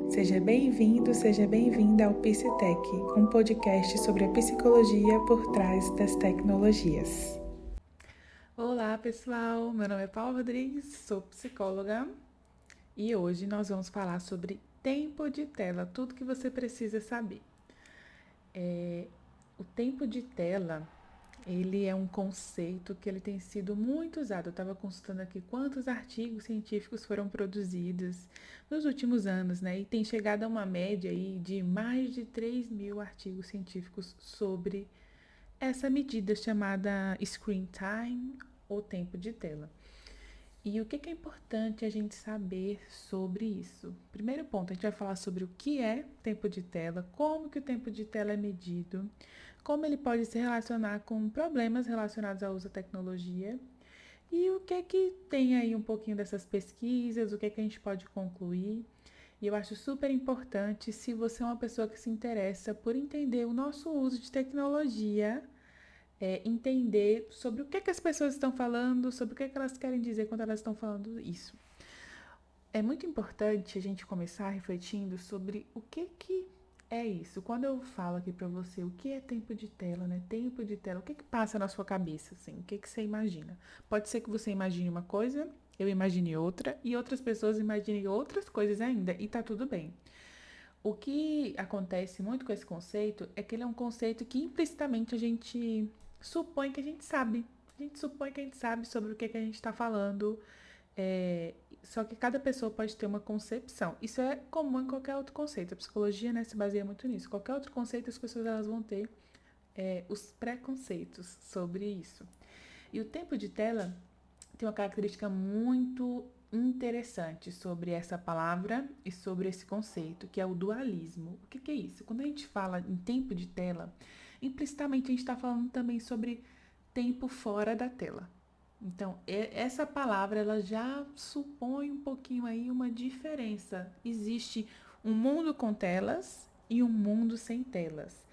Seja bem-vindo, seja bem-vinda ao Psitec, um podcast sobre a psicologia por trás das tecnologias. Olá, pessoal! Meu nome é Paula Rodrigues, sou psicóloga e hoje nós vamos falar sobre tempo de tela, tudo que você precisa saber. O tempo de tela, ele é um conceito que ele tem sido muito usado. Eu estava consultando aqui quantos artigos científicos foram produzidos nos últimos anos, né? E tem chegado a uma média aí de mais de 3.000 artigos científicos sobre essa medida chamada screen time, ou tempo de tela. E o que é importante a gente saber sobre isso? Primeiro ponto, a gente vai falar sobre o que é tempo de tela, como que o tempo de tela é medido, como ele pode se relacionar com problemas relacionados ao uso da tecnologia e o que tem aí um pouquinho dessas pesquisas, o que a gente pode concluir. E eu acho super importante, se você é uma pessoa que se interessa por entender o nosso uso de tecnologia, entender sobre o que as pessoas estão falando, sobre o que elas querem dizer quando elas estão falando isso. É muito importante a gente começar refletindo sobre o que é isso. Quando eu falo aqui pra você o que é tempo de tela, né? Tempo de tela, o que passa na sua cabeça, assim? O que você imagina? Pode ser que você imagine uma coisa, eu imagine outra, e outras pessoas imaginem outras coisas ainda, e tá tudo bem. O que acontece muito com esse conceito é que ele é um conceito que implicitamente a gente supõe que a gente sabe. A gente supõe que a gente sabe sobre o que a gente está falando. Só que cada pessoa pode ter uma concepção. Isso é comum em qualquer outro conceito. A psicologia, né, se baseia muito nisso. Qualquer outro conceito, as pessoas elas vão ter os preconceitos sobre isso. E o tempo de tela tem uma característica muito interessante sobre essa palavra e sobre esse conceito, que é o dualismo. O que é isso? Quando a gente fala em tempo de tela, implicitamente a gente está falando também sobre tempo fora da tela. Então, essa palavra ela já supõe um pouquinho aí uma diferença. Existe um mundo com telas e um mundo sem telas.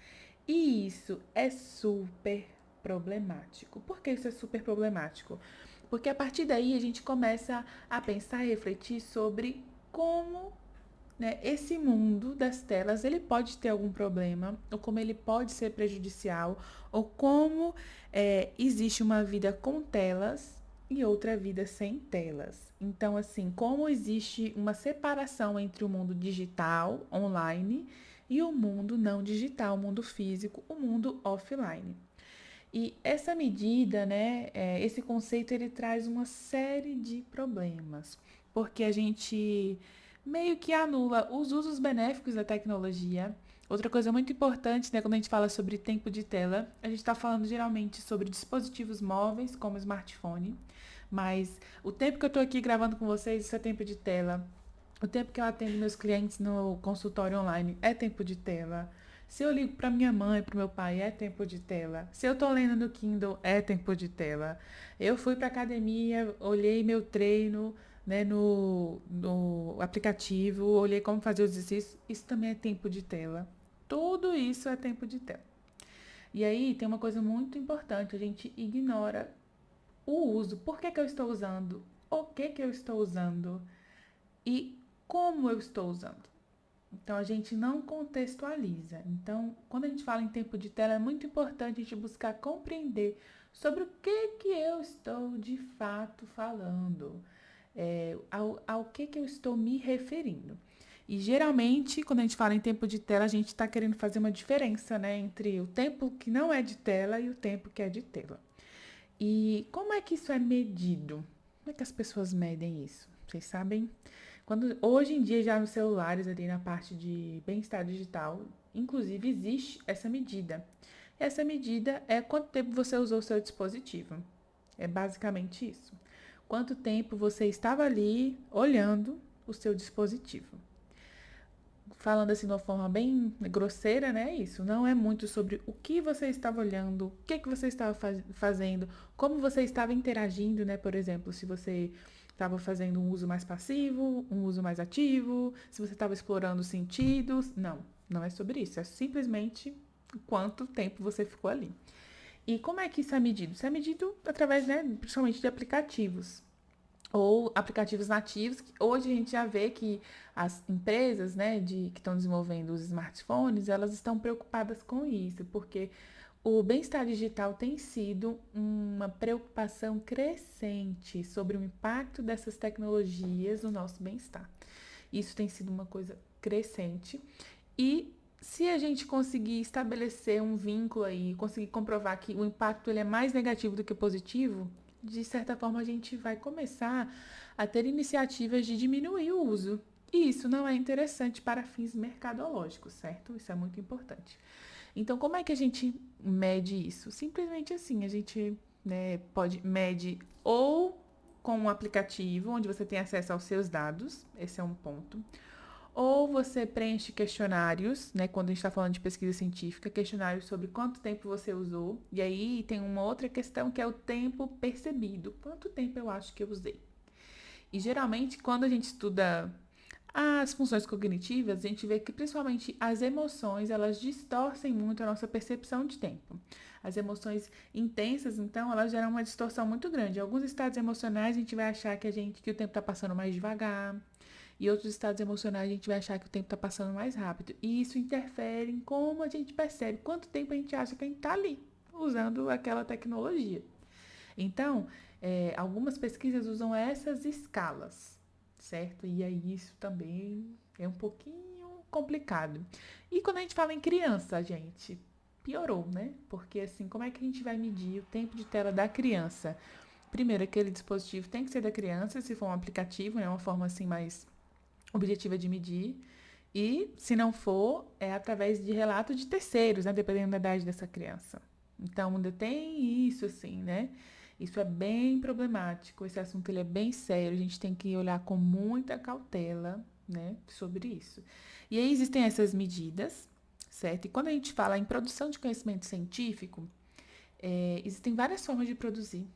E isso é super problemático. Por que isso é super problemático? Porque a partir daí a gente começa a pensar e refletir sobre como, né, esse mundo das telas ele pode ter algum problema, ou como ele pode ser prejudicial, ou como existe uma vida com telas e outra vida sem telas. Então, assim, como existe uma separação entre o mundo digital, online, e o mundo não digital, o mundo físico, o mundo offline. E essa medida, né, esse conceito, ele traz uma série de problemas, porque a gente meio que anula os usos benéficos da tecnologia. Outra coisa muito importante, né, quando a gente fala sobre tempo de tela, a gente está falando geralmente sobre dispositivos móveis, como smartphone, mas o tempo que eu estou aqui gravando com vocês, isso é tempo de tela. O tempo que eu atendo meus clientes no consultório online é tempo de tela. Se eu ligo para minha mãe, para meu pai, é tempo de tela. Se eu tô lendo no Kindle, é tempo de tela. Eu fui para academia, olhei meu treino, né, no aplicativo, olhei como fazer os exercícios, isso também é tempo de tela. Tudo isso é tempo de tela. E aí tem uma coisa muito importante, a gente ignora o uso. Por que eu estou usando? O que eu estou usando? E como eu estou usando? Então, a gente não contextualiza. Então, quando a gente fala em tempo de tela, é muito importante a gente buscar compreender sobre o que eu estou de fato falando, ao que eu estou me referindo. E geralmente, quando a gente fala em tempo de tela, a gente está querendo fazer uma diferença, né, entre o tempo que não é de tela e o tempo que é de tela. E como é que isso é medido? Como é que as pessoas medem isso? Vocês sabem? Hoje em dia, já nos celulares, ali na parte de bem-estar digital, inclusive existe essa medida. Essa medida é quanto tempo você usou o seu dispositivo. É basicamente isso. Quanto tempo você estava ali olhando o seu dispositivo. Falando assim de uma forma bem grosseira, né? Isso não é muito sobre o que você estava olhando, o que você estava fazendo, como você estava interagindo, né? Por exemplo, se você estava fazendo um uso mais passivo, um uso mais ativo, se você estava explorando sentidos. Não, não é sobre isso. É simplesmente quanto tempo você ficou ali. E como é que isso é medido? Isso é medido através, né, principalmente de aplicativos. ou aplicativos nativos. Hoje a gente já vê que as empresas, né, que estão desenvolvendo os smartphones, elas estão preocupadas com isso, porque o bem-estar digital tem sido uma preocupação crescente sobre o impacto dessas tecnologias no nosso bem-estar. Isso tem sido uma coisa crescente. E se a gente conseguir estabelecer um vínculo aí, conseguir comprovar que o impacto ele é mais negativo do que positivo, de certa forma a gente vai começar a ter iniciativas de diminuir o uso. E isso não é interessante para fins mercadológicos, certo? Isso é muito importante. Então, como é que a gente mede isso? Simplesmente assim, a gente, né, pode mede ou com um aplicativo onde você tem acesso aos seus dados, esse é um ponto. Ou você preenche questionários, né? Quando a gente está falando de pesquisa científica, questionários sobre quanto tempo você usou. E aí tem uma outra questão que é o tempo percebido. Quanto tempo eu acho que eu usei? E geralmente, quando a gente estuda as funções cognitivas, a gente vê que principalmente as emoções, elas distorcem muito a nossa percepção de tempo. As emoções intensas, então, elas geram uma distorção muito grande. Em alguns estados emocionais, a gente vai achar que o tempo está passando mais devagar. E outros estados emocionais, a gente vai achar que o tempo está passando mais rápido. E isso interfere em como a gente percebe quanto tempo a gente acha que a gente está ali, usando aquela tecnologia. Então, algumas pesquisas usam essas escalas, certo? E aí isso também é um pouquinho complicado. E quando a gente fala em criança, gente, piorou, né? Porque assim, como é que a gente vai medir o tempo de tela da criança? Primeiro, aquele dispositivo tem que ser da criança, se for um aplicativo, é uma forma assim mais objetiva de medir. E, se não for, é através de relato de terceiros, né? Dependendo da idade dessa criança. Então, ainda tem isso, assim, né? Isso é bem problemático. Esse assunto ele é bem sério. A gente tem que olhar com muita cautela, né? Sobre isso. E aí existem essas medidas, certo? E quando a gente fala em produção de conhecimento científico, existem várias formas de produzir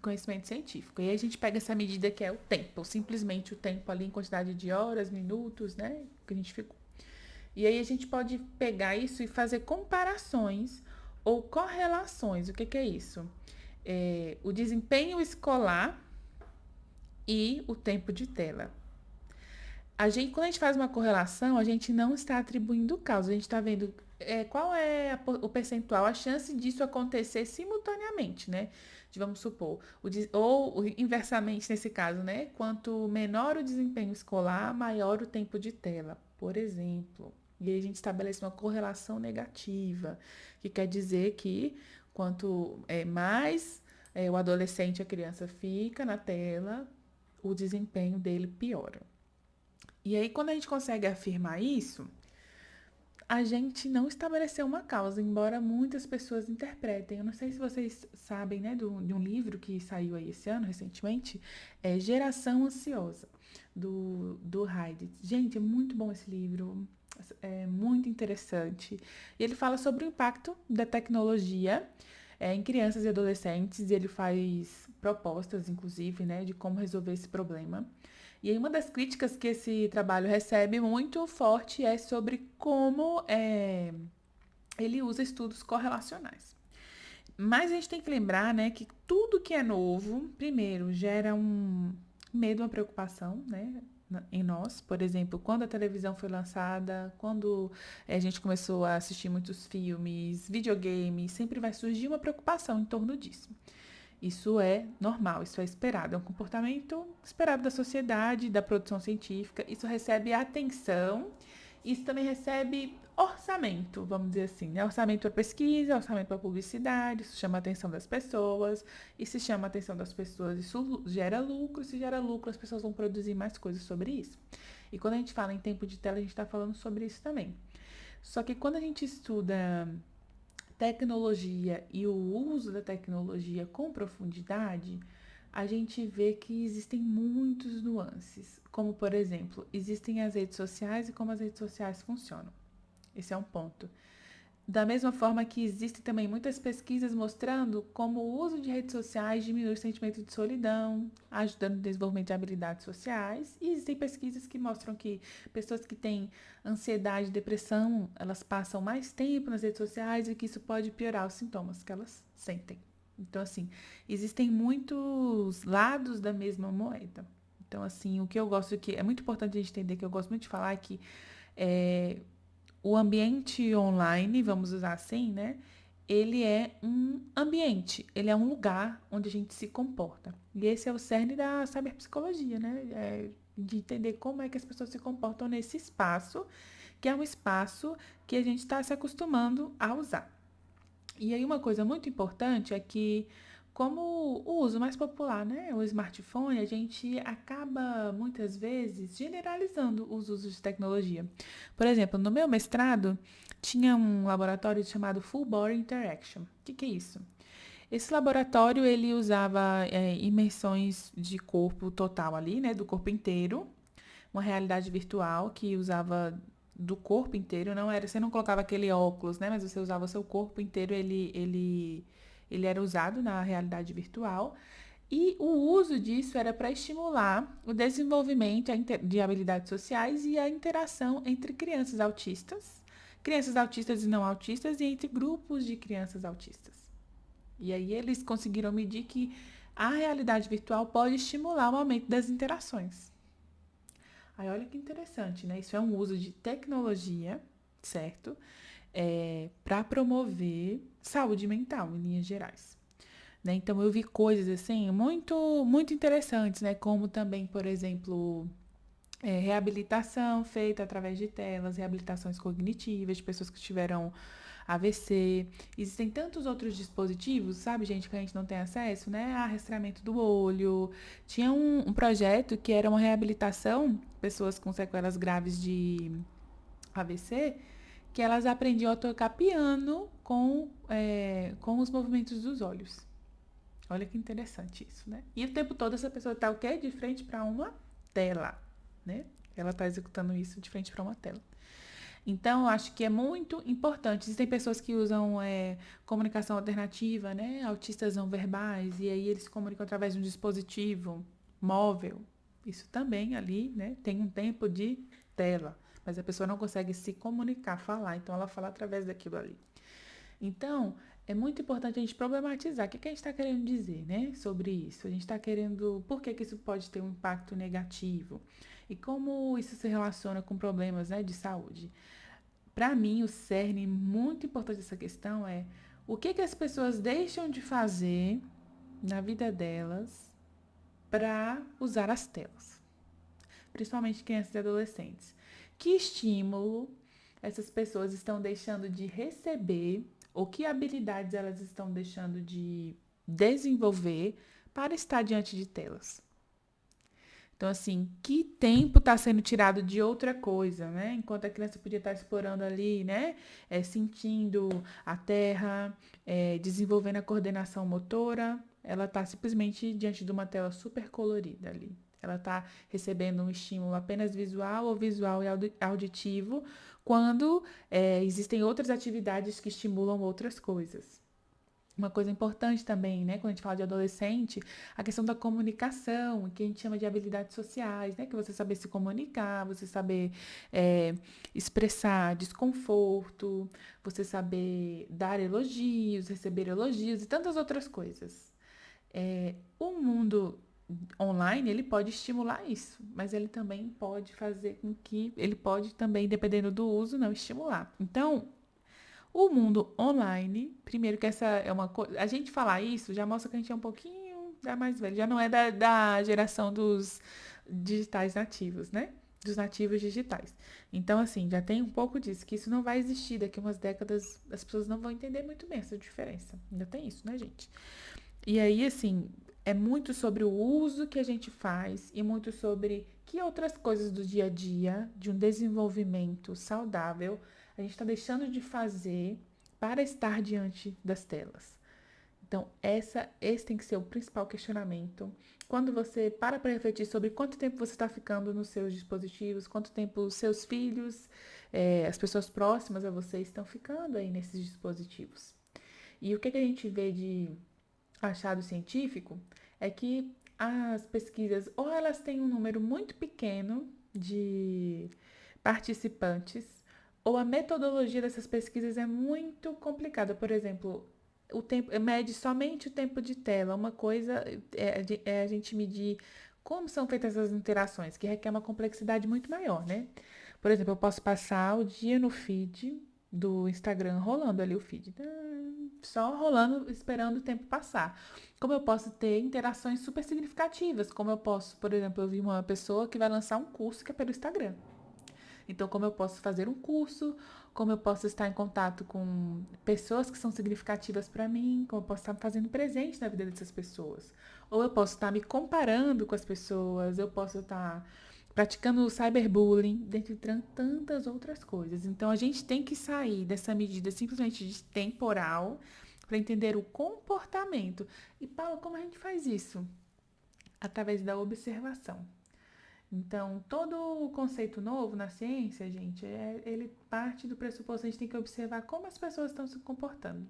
conhecimento científico. E aí a gente pega essa medida que é o tempo, simplesmente o tempo ali em quantidade de horas, minutos, né? Que a gente ficou. E aí a gente pode pegar isso e fazer comparações ou correlações. O que, que é isso? O desempenho escolar e o tempo de tela. Quando a gente faz uma correlação, a gente não está atribuindo causa, a gente está vendo qual é o percentual, a chance disso acontecer simultaneamente, né? Vamos supor, ou inversamente nesse caso, né? Quanto menor o desempenho escolar, maior o tempo de tela, por exemplo. E aí a gente estabelece uma correlação negativa, que quer dizer que quanto mais o adolescente, a criança fica na tela, o desempenho dele piora. E aí, quando a gente consegue afirmar isso, a gente não estabeleceu uma causa, embora muitas pessoas interpretem. Eu não sei se vocês sabem, né, de um livro que saiu aí esse ano, recentemente, é Geração Ansiosa, do Heidi. Gente, é muito bom esse livro, é muito interessante. E ele fala sobre o impacto da tecnologia em crianças e adolescentes, e ele faz propostas, inclusive, né, de como resolver esse problema. E aí uma das críticas que esse trabalho recebe muito forte é sobre como ele usa estudos correlacionais. Mas a gente tem que lembrar, né, que tudo que é novo, primeiro, gera um medo, uma preocupação, né, em nós. Por exemplo, quando a televisão foi lançada, quando a gente começou a assistir muitos filmes, videogames, sempre vai surgir uma preocupação em torno disso. Isso é normal, isso é esperado, é um comportamento esperado da sociedade, da produção científica. Isso recebe atenção, isso também recebe orçamento, vamos dizer assim, né? Orçamento para pesquisa, orçamento para publicidade, isso chama a atenção das pessoas, e se chama a atenção das pessoas, isso gera lucro, se gera lucro, as pessoas vão produzir mais coisas sobre isso. E quando a gente fala em tempo de tela, a gente está falando sobre isso também. Só que quando a gente estuda tecnologia e o uso da tecnologia com profundidade, a gente vê que existem muitos nuances. Como, por exemplo, existem as redes sociais e como as redes sociais funcionam. Esse é um ponto. Da mesma forma que existem também muitas pesquisas mostrando como o uso de redes sociais diminui o sentimento de solidão, ajudando no desenvolvimento de habilidades sociais. E existem pesquisas que mostram que pessoas que têm ansiedade e depressão, elas passam mais tempo nas redes sociais e que isso pode piorar os sintomas que elas sentem. Então, assim, existem muitos lados da mesma moeda. Então, assim, o que eu gosto que é muito importante a gente entender, que eu gosto muito de falar, é que é, o ambiente online, vamos usar assim, né? Ele é um ambiente, ele é um lugar onde a gente se comporta. E esse é o cerne da cyberpsicologia, né? De entender como é que as pessoas se comportam nesse espaço, que é um espaço que a gente está se acostumando a usar. E aí uma coisa muito importante é que, como o uso mais popular, né, o smartphone, a gente acaba muitas vezes generalizando os usos de tecnologia. Por exemplo, no meu mestrado tinha um laboratório chamado Full Body Interaction. O que é isso? Esse laboratório ele usava imersões de corpo total ali, né, do corpo inteiro, uma realidade virtual que usava do corpo inteiro, não era, você não colocava aquele óculos, né, mas você usava o seu corpo inteiro, ele era usado na realidade virtual. E o uso disso era para estimular o desenvolvimento de habilidades sociais e a interação entre crianças autistas e não autistas, e entre grupos de crianças autistas. E aí eles conseguiram medir que a realidade virtual pode estimular o aumento das interações. Aí olha que interessante, né? Isso é um uso de tecnologia, certo? Para promover saúde mental, em linhas gerais. Né? Então eu vi coisas assim muito interessantes, né? Como também, por exemplo, reabilitação feita através de telas, reabilitações cognitivas de pessoas que tiveram AVC. Existem tantos outros dispositivos, sabe, gente, que a gente não tem acesso, né? Rastreamento do olho. Tinha um projeto que era uma reabilitação, pessoas com sequelas graves de AVC, que elas aprendiam a tocar piano com os movimentos dos olhos. Olha que interessante isso, né? E o tempo todo essa pessoa está o quê? De frente para uma tela, né? Ela está executando isso de frente para uma tela. Então, eu acho que é muito importante. Existem pessoas que usam comunicação alternativa, né? Autistas não verbais, e aí eles se comunicam através de um dispositivo móvel. Isso também ali, né? Tem um tempo de tela, mas a pessoa não consegue se comunicar, falar, então ela fala através daquilo ali. Então, é muito importante a gente problematizar o que a gente está querendo dizer, né, sobre isso. A gente está querendo, por que isso pode ter um impacto negativo e como isso se relaciona com problemas, né, de saúde. Para mim, o cerne muito importante dessa questão é o que as pessoas deixam de fazer na vida delas para usar as telas, principalmente crianças e adolescentes. Que estímulo essas pessoas estão deixando de receber ou que habilidades elas estão deixando de desenvolver para estar diante de telas? Então, assim, que tempo está sendo tirado de outra coisa, né? Enquanto a criança podia estar explorando ali, né? Sentindo a terra, desenvolvendo a coordenação motora, ela está simplesmente diante de uma tela super colorida ali. Ela está recebendo um estímulo apenas visual ou visual e auditivo, quando existem outras atividades que estimulam outras coisas. Uma coisa importante também, né, quando a gente fala de adolescente, a questão da comunicação, que a gente chama de habilidades sociais, né, que você saber se comunicar, você saber expressar desconforto, você saber dar elogios, receber elogios e tantas outras coisas. O mundo online, ele pode estimular isso, mas ele também pode fazer com que, ele pode também, dependendo do uso, não estimular. Então, o mundo online, primeiro que essa é uma coisa. A gente falar isso já mostra que a gente é um pouquinho já mais velho, já não é da geração dos digitais nativos, né? Dos nativos digitais. Então, assim, já tem um pouco disso, que isso não vai existir daqui a umas décadas, as pessoas não vão entender muito bem essa diferença. Ainda tem isso, né, gente? E aí, assim, é muito sobre o uso que a gente faz e muito sobre que outras coisas do dia a dia, de um desenvolvimento saudável, a gente está deixando de fazer para estar diante das telas. Então, esse tem que ser o principal questionamento. Quando você para refletir sobre quanto tempo você está ficando nos seus dispositivos, quanto tempo os seus filhos, as pessoas próximas a você estão ficando aí nesses dispositivos. E o que a gente vê de achado científico é que as pesquisas, ou elas têm um número muito pequeno de participantes, ou a metodologia dessas pesquisas é muito complicada. Por exemplo, o tempo, mede somente o tempo de tela. Uma coisa é a gente medir como são feitas as interações, que requer uma complexidade muito maior, né? Por exemplo, eu posso passar o dia no feed do Instagram, rolando ali o feed, só rolando, esperando o tempo passar. Como eu posso ter interações super significativas, como eu posso, por exemplo, eu vi uma pessoa que vai lançar um curso que é pelo Instagram. Então, como eu posso fazer um curso, como eu posso estar em contato com pessoas que são significativas para mim, como eu posso estar fazendo presente na vida dessas pessoas. Ou eu posso estar me comparando com as pessoas, eu posso estar praticando cyberbullying, dentre tantas outras coisas. Então, a gente tem que sair dessa medida simplesmente de temporal para entender o comportamento. E, Paulo, como a gente faz isso? Através da observação. Então, todo o conceito novo na ciência, gente, ele parte do pressuposto que a gente tem que observar como as pessoas estão se comportando.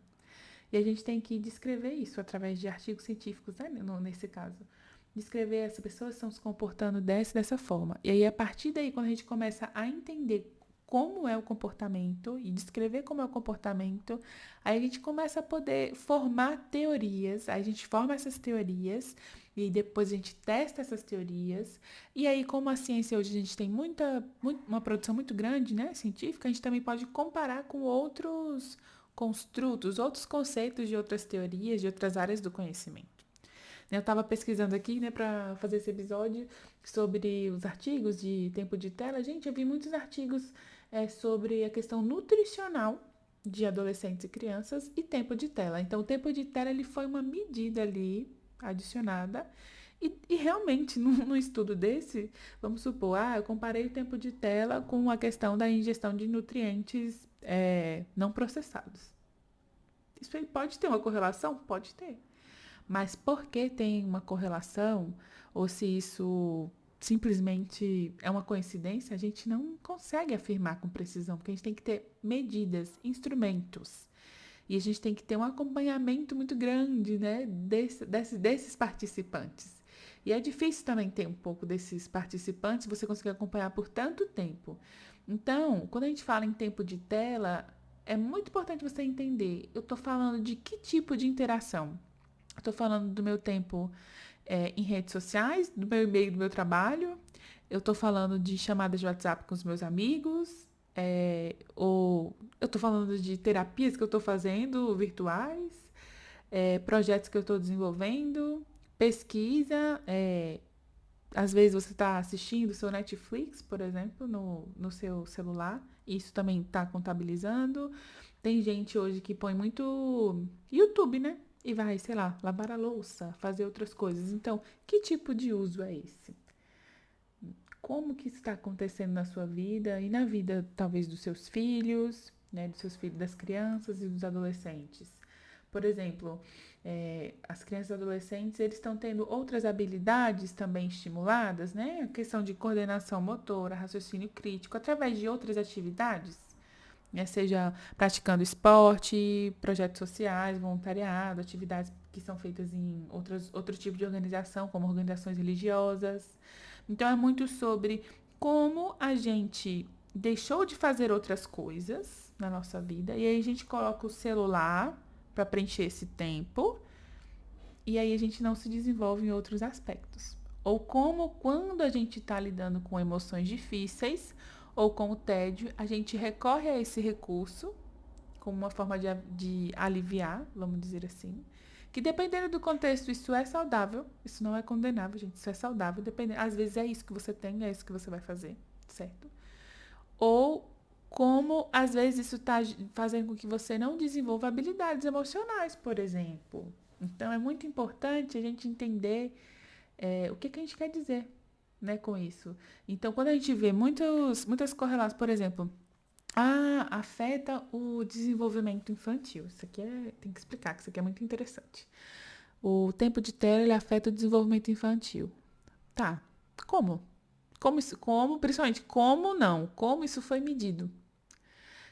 E a gente tem que descrever isso através de artigos científicos, né, nesse caso. Descrever essas pessoas estão se comportando dessa forma. E aí, a partir daí, quando a gente começa a entender como é o comportamento e descrever como é o comportamento, aí a gente começa a poder formar teorias, aí a gente forma essas teorias e depois a gente testa essas teorias. E aí, como a ciência hoje a gente tem uma produção muito grande, né, científica, a gente também pode comparar com outros construtos, outros conceitos de outras teorias, de outras áreas do conhecimento. Eu estava pesquisando aqui, né, para fazer esse episódio sobre os artigos de tempo de tela. Gente, eu vi muitos artigos sobre a questão nutricional de adolescentes e crianças e tempo de tela. Então, o tempo de tela ele foi uma medida ali adicionada. E realmente, no estudo desse, vamos supor, eu comparei o tempo de tela com a questão da ingestão de nutrientes não processados. Isso aí pode ter uma correlação? Pode ter. Mas por que tem uma correlação, ou se isso simplesmente é uma coincidência, a gente não consegue afirmar com precisão, porque a gente tem que ter medidas, instrumentos. E a gente tem que ter um acompanhamento muito grande, né, desses participantes. E é difícil também ter um pouco desses participantes, você conseguir acompanhar por tanto tempo. Então, quando a gente fala em tempo de tela, é muito importante você entender, eu estou falando de que tipo de interação? Estou falando do meu tempo em redes sociais, do meu e-mail do meu trabalho. Eu estou falando de chamadas de WhatsApp com os meus amigos. Ou eu estou falando de terapias que eu estou fazendo virtuais, projetos que eu estou desenvolvendo, pesquisa. Às vezes você está assistindo o seu Netflix, por exemplo, no seu celular. Isso também está contabilizando. Tem gente hoje que põe muito YouTube, né? E vai, sei lá, lavar a louça, fazer outras coisas. Então, que tipo de uso é esse? Como que isso está acontecendo na sua vida e na vida, talvez, dos seus filhos, né? Dos seus filhos, das crianças e dos adolescentes? Por exemplo, as crianças e adolescentes, eles estão tendo outras habilidades também estimuladas, né? A questão de coordenação motora, raciocínio crítico, através de outras atividades, né? Seja praticando esporte, projetos sociais, voluntariado, atividades que são feitas em outro tipo de organização, como organizações religiosas. Então, é muito sobre como a gente deixou de fazer outras coisas na nossa vida e aí a gente coloca o celular para preencher esse tempo e aí a gente não se desenvolve em outros aspectos. Ou como quando a gente está lidando com emoções difíceis ou com o tédio, a gente recorre a esse recurso como uma forma de aliviar, vamos dizer assim. Que dependendo do contexto, isso é saudável, isso não é condenável, gente, isso é saudável, dependendo, às vezes é isso que você tem, é isso que você vai fazer, certo? Ou como às vezes isso está fazendo com que você não desenvolva habilidades emocionais, por exemplo. Então é muito importante a gente entender o que a gente quer dizer, né, com isso. Então, quando a gente vê muitas correlações, por exemplo, afeta o desenvolvimento infantil. Isso aqui tem que explicar, que isso aqui é muito interessante. O tempo de tela ele afeta o desenvolvimento infantil. Tá. Como? Principalmente, como não? Como isso foi medido?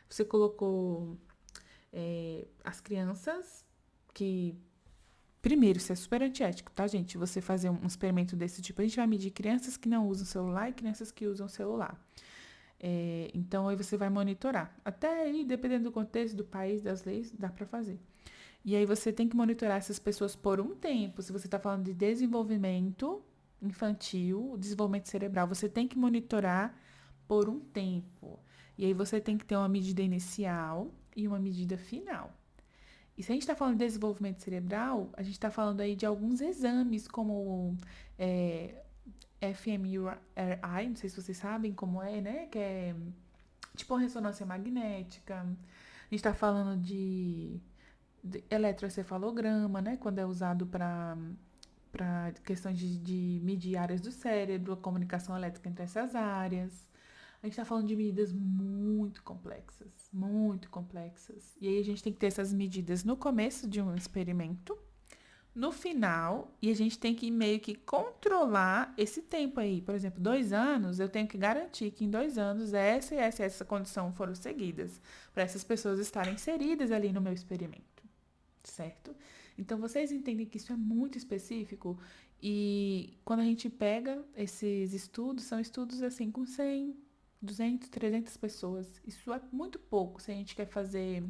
Você colocou as crianças que. Primeiro, isso é super antiético, tá, gente? Você fazer um experimento desse tipo, a gente vai medir crianças que não usam celular e crianças que usam celular. Então, aí você vai monitorar. Até aí, dependendo do contexto, do país, das leis, dá para fazer. E aí você tem que monitorar essas pessoas por um tempo. Se você está falando de desenvolvimento infantil, desenvolvimento cerebral, você tem que monitorar por um tempo. E aí você tem que ter uma medida inicial e uma medida final. E se a gente está falando de desenvolvimento cerebral, a gente está falando aí de alguns exames, como é, fMRI, não sei se vocês sabem como é, né? Que é tipo uma ressonância magnética. A gente está falando de eletroencefalograma, né? Quando é usado para questões de medir áreas do cérebro, a comunicação elétrica entre essas áreas. A gente está falando de medidas muito complexas, muito complexas. E aí a gente tem que ter essas medidas no começo de um experimento, no final, e a gente tem que meio que controlar esse tempo aí. Por exemplo, 2 anos, eu tenho que garantir que em 2 anos essa condição foram seguidas, para essas pessoas estarem inseridas ali no meu experimento, certo? Então, vocês entendem que isso é muito específico e quando a gente pega esses estudos, são estudos assim com 100, 200, 300 pessoas. Isso é muito pouco se a gente quer fazer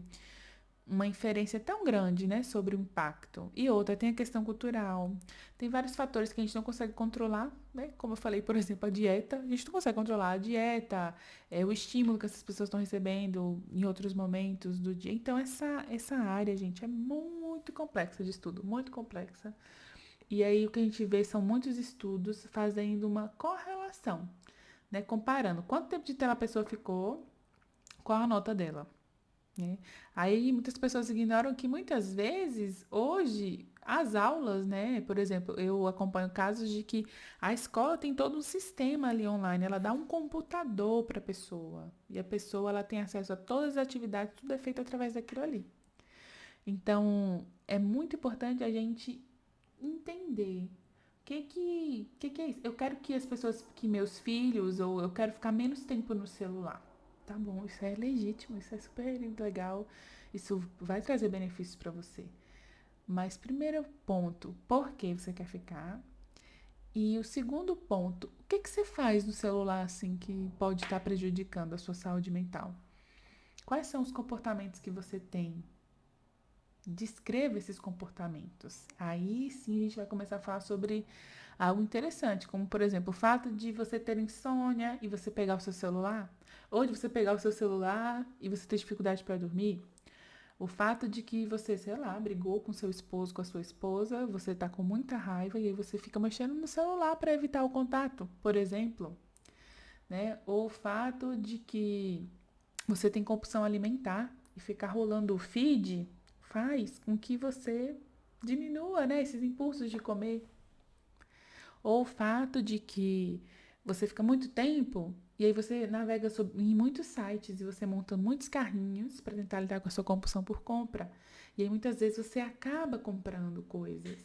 uma inferência tão grande, né, sobre o impacto. E outra, tem a questão cultural. Tem vários fatores que a gente não consegue controlar, né? Como eu falei, por exemplo, a dieta. A gente não consegue controlar a dieta, o estímulo que essas pessoas estão recebendo em outros momentos do dia. Então, essa área, gente, é muito complexa de estudo, muito complexa. E aí, o que a gente vê são muitos estudos fazendo uma correlação, né? Comparando quanto tempo de tela a pessoa ficou, qual a nota dela. Né? Aí muitas pessoas ignoram que muitas vezes, hoje, as aulas, né? Por exemplo, eu acompanho casos de que a escola tem todo um sistema ali online, ela dá um computador para a pessoa. E a pessoa ela tem acesso a todas as atividades, tudo é feito através daquilo ali. Então, é muito importante a gente entender o que é isso? Eu quero que as pessoas, que meus filhos, ou eu quero ficar menos tempo no celular. Tá bom, isso é legítimo, isso é super legal, isso vai trazer benefícios para você. Mas primeiro ponto, por que você quer ficar? E o segundo ponto, o que você faz no celular assim que pode estar prejudicando a sua saúde mental? Quais são os comportamentos que você tem? Descreva esses comportamentos. Aí sim a gente vai começar a falar sobre algo interessante, como por exemplo, o fato de você ter insônia e você pegar o seu celular, ou de você pegar o seu celular e você ter dificuldade para dormir. O fato de que você, sei lá, brigou com seu esposo, com a sua esposa, você tá com muita raiva e aí você fica mexendo no celular para evitar o contato, por exemplo, né? Ou o fato de que você tem compulsão alimentar e ficar rolando o feed faz com que você diminua, né, esses impulsos de comer. Ou o fato de que você fica muito tempo e aí você navega em muitos sites e você monta muitos carrinhos para tentar lidar com a sua compulsão por compra. E aí muitas vezes você acaba comprando coisas.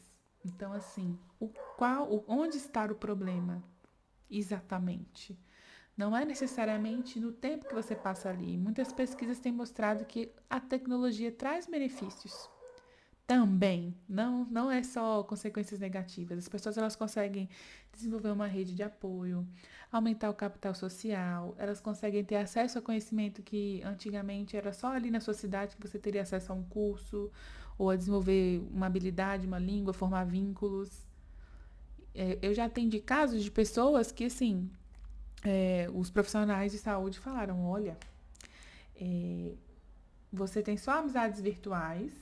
Então, assim, onde está o problema exatamente? Não é necessariamente no tempo que você passa ali. Muitas pesquisas têm mostrado que a tecnologia traz benefícios também. Não é só consequências negativas. As pessoas elas conseguem desenvolver uma rede de apoio, aumentar o capital social, elas conseguem ter acesso a conhecimento que antigamente era só ali na sua cidade que você teria acesso a um curso ou a desenvolver uma habilidade, uma língua, formar vínculos. Eu já atendi casos de pessoas que, assim, os profissionais de saúde falaram: olha, é, você tem só amizades virtuais,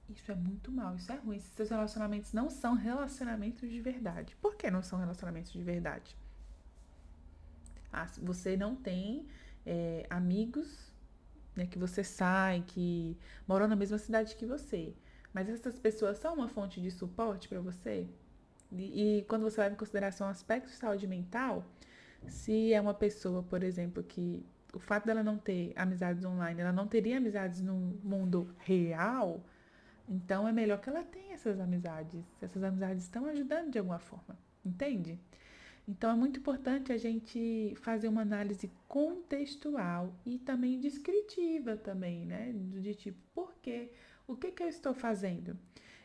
isso é muito mal, isso é ruim. Esses seus relacionamentos não são relacionamentos de verdade. Por que não são relacionamentos de verdade? Você não tem amigos, né, que você sai, que moram na mesma cidade que você. Mas essas pessoas são uma fonte de suporte para você? E quando você leva em consideração aspectos de saúde mental, se é uma pessoa, por exemplo, que o fato dela não ter amizades online, ela não teria amizades no mundo real, então é melhor que ela tenha essas amizades. Essas amizades estão ajudando de alguma forma, entende? Então é muito importante a gente fazer uma análise contextual e também descritiva também, né? De tipo, por quê? O que que eu estou fazendo?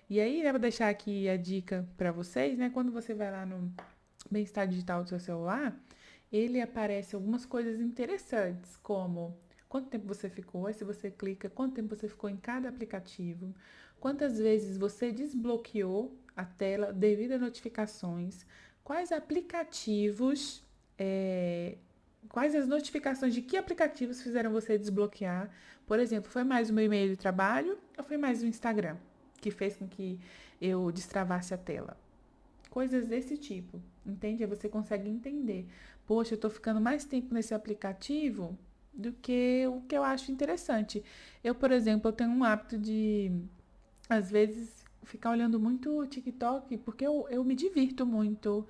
E aí, eu vou deixar aqui a dica para vocês, né? Quando você vai lá no bem-estar digital do seu celular, ele aparece algumas coisas interessantes, como quanto tempo você ficou, aí se você clica, quanto tempo você ficou em cada aplicativo, Quantas vezes você desbloqueou a tela devido a notificações? Quais aplicativos, é, quais as notificações de que aplicativos fizeram você desbloquear? Por exemplo, foi mais o meu e-mail de trabalho ou foi mais o Instagram que fez com que eu destravasse a tela? Coisas desse tipo, entende? Aí você consegue entender. Poxa, eu tô ficando mais tempo nesse aplicativo do que o que eu acho interessante. Eu, por exemplo, eu tenho um hábito de, às vezes, ficar olhando muito o TikTok, porque eu me divirto muito.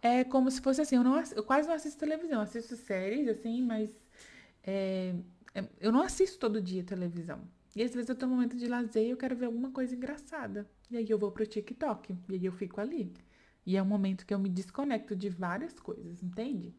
É como se fosse assim, eu quase não assisto televisão, assisto séries, assim, mas é, eu não assisto todo dia televisão. E às vezes eu tenho um momento de lazer e eu quero ver alguma coisa engraçada. E aí eu vou pro TikTok, e aí eu fico ali. E é um momento que eu me desconecto de várias coisas, entende?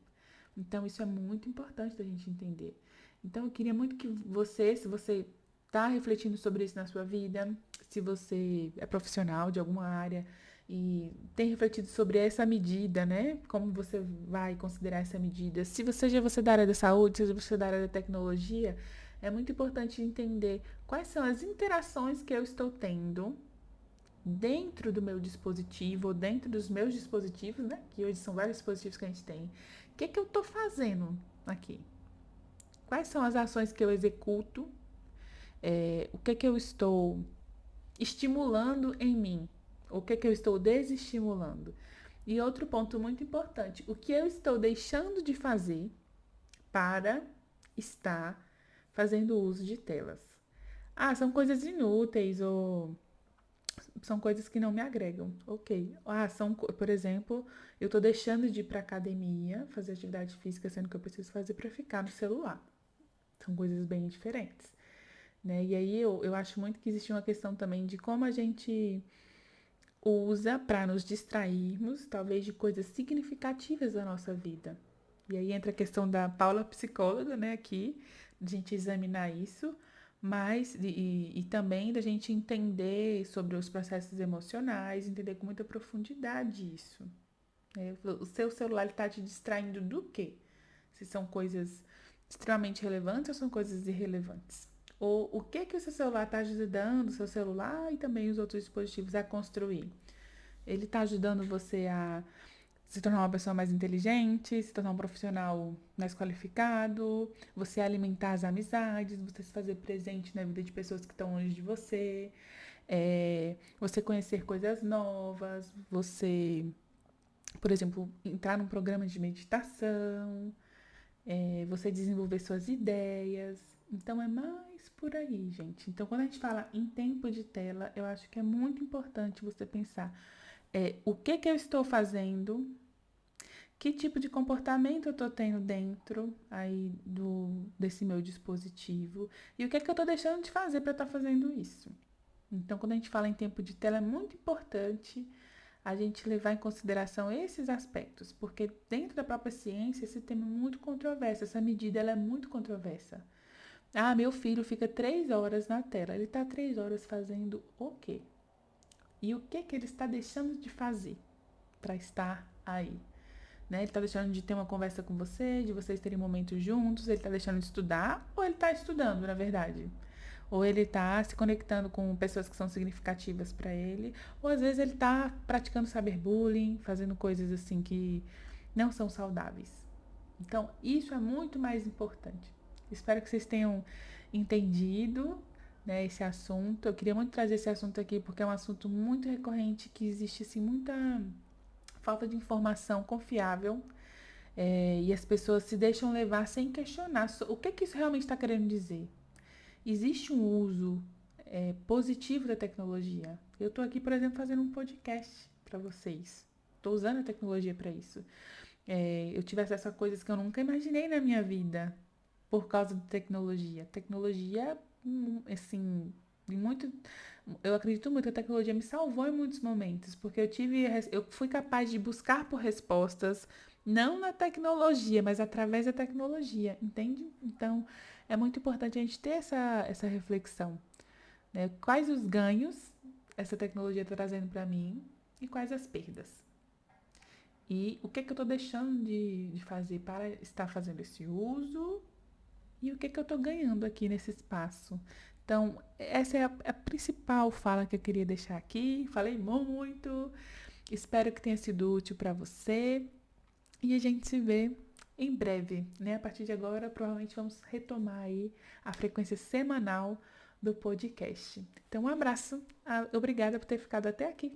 Então isso é muito importante da gente entender. Então eu queria muito que você, se você está refletindo sobre isso na sua vida, se você é profissional de alguma área e tem refletido sobre essa medida, né? Como você vai considerar essa medida? Se você já você é da área da saúde, se você é da área da tecnologia, é muito importante entender quais são as interações que eu estou tendo dentro do meu dispositivo, ou dentro dos meus dispositivos, né? Que hoje são vários dispositivos que a gente tem. O que é que eu estou fazendo aqui? Quais são as ações que eu executo? O que é que eu estou estimulando em mim? O que é que eu estou desestimulando? E outro ponto muito importante: o que eu estou deixando de fazer para estar fazendo uso de telas? Ah, são coisas inúteis ou são coisas que não me agregam. Ok. Ah, por exemplo, eu estou deixando de ir para academia, fazer atividade física, sendo que eu preciso fazer para ficar no celular. São coisas bem diferentes, né? E aí eu acho muito que existe uma questão também de como a gente usa para nos distrairmos, talvez de coisas significativas da nossa vida. E aí entra a questão da Paula psicóloga, né, aqui, de a gente examinar isso, mas e também da gente entender sobre os processos emocionais, entender com muita profundidade isso. Né? O seu celular está te distraindo do quê? Se são coisas extremamente relevantes ou são coisas irrelevantes? Ou o que que o seu celular está ajudando, o seu celular e também os outros dispositivos a construir? Ele está ajudando você a se tornar uma pessoa mais inteligente, se tornar um profissional mais qualificado, você alimentar as amizades, você se fazer presente na vida de pessoas que estão longe de você, você conhecer coisas novas, você, por exemplo, entrar num programa de meditação, você desenvolver suas ideias. Então é mais por aí, gente. Então, quando a gente fala em tempo de tela, eu acho que é muito importante você pensar o que que eu estou fazendo, que tipo de comportamento eu estou tendo dentro aí desse meu dispositivo e o que é que eu estou deixando de fazer para estar fazendo isso. Então, quando a gente fala em tempo de tela, é muito importante a gente levar em consideração esses aspectos, porque dentro da própria ciência esse tema é muito controverso, essa medida ela é muito controversa. Ah, meu filho fica 3 horas na tela, ele está 3 horas fazendo o quê? E o que que ele está deixando de fazer para estar aí? Né? Ele está deixando de ter uma conversa com você, de vocês terem momentos juntos, ele está deixando de estudar, ou ele está estudando, na verdade. Ou ele está se conectando com pessoas que são significativas para ele, ou às vezes ele está praticando cyberbullying, fazendo coisas assim que não são saudáveis. Então, isso é muito mais importante. Espero que vocês tenham entendido, né, esse assunto. Eu queria muito trazer esse assunto aqui porque é um assunto muito recorrente, que existe assim, muita falta de informação confiável, e as pessoas se deixam levar sem questionar o que, que isso realmente está querendo dizer. Existe um uso positivo da tecnologia. Eu estou aqui, por exemplo, fazendo um podcast para vocês. Estou usando a tecnologia para isso. Eu tive acesso a coisas que eu nunca imaginei na minha vida por causa da tecnologia. Tecnologia, assim, muito. Eu acredito muito que a tecnologia me salvou em muitos momentos, porque eu fui capaz de buscar por respostas, não na tecnologia, mas através da tecnologia, entende? Então, é muito importante a gente ter essa reflexão, né? Quais os ganhos essa tecnologia está trazendo para mim e quais as perdas? E o que que eu estou deixando de fazer para estar fazendo esse uso e o que que eu estou ganhando aqui nesse espaço? Então, essa é a principal fala que eu queria deixar aqui. Falei muito, espero que tenha sido útil para você e a gente se vê em breve, né? A partir de agora, provavelmente vamos retomar aí a frequência semanal do podcast. Então, um abraço, obrigada por ter ficado até aqui.